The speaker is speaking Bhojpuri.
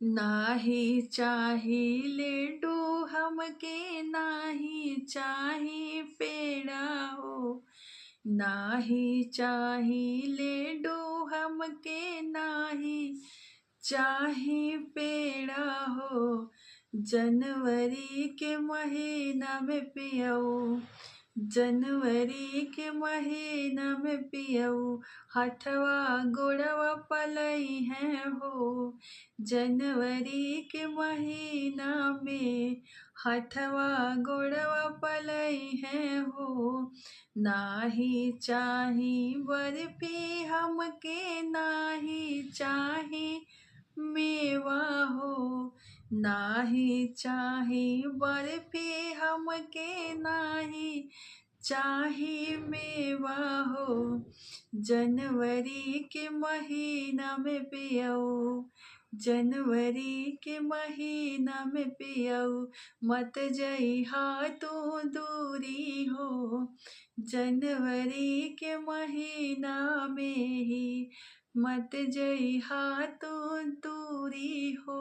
नाही चाही लेडू हमके नाही चाही पेड़ा हो। नाही चाही लेडू हमके नाही चाही पेड़ा हो। जनवरी के महीना में पियऊ, जनवरी के महीना में पियऊ हथवा गोड़वा पलई है हो। जनवरी के महीना में हथवा गोड़वा पलई है हो। नाही चाही बर्फी हमके नाही चाही मेवा हो। नाही चाही बर्फी हमके नाही चाही मेवा हो। जनवरी के महीना में पियऊ, जनवरी के महीना में पियऊ मत जइहा तू दूरी हो। जनवरी के महीना में ही मत जइहा तू दूरी हो।